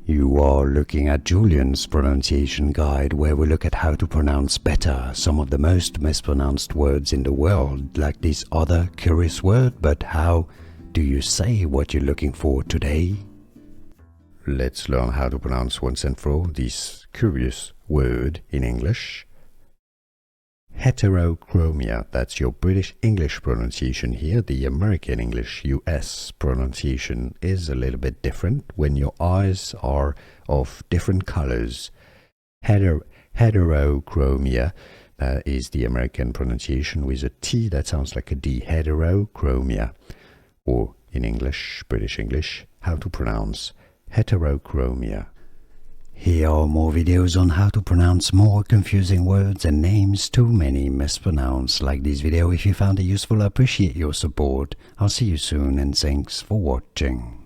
You are looking at Julian's pronunciation guide, where we look at how to pronounce better some of the most mispronounced words in the world, like this other curious word. But how do you say what you're looking for today? Let's learn how to pronounce once and for all this curious word in English. Heterochromia, that's your British English pronunciation here. The American English US pronunciation is a little bit different when your eyes are of different colors. Heterochromia is the American pronunciation with a T that sounds like a D. Heterochromia. Or in English, British English, how to pronounce heterochromia. Here are more videos on how to pronounce more confusing words and names too many mispronounced. Like this video if you found it useful. I appreciate your support. I'll see you soon and thanks for watching.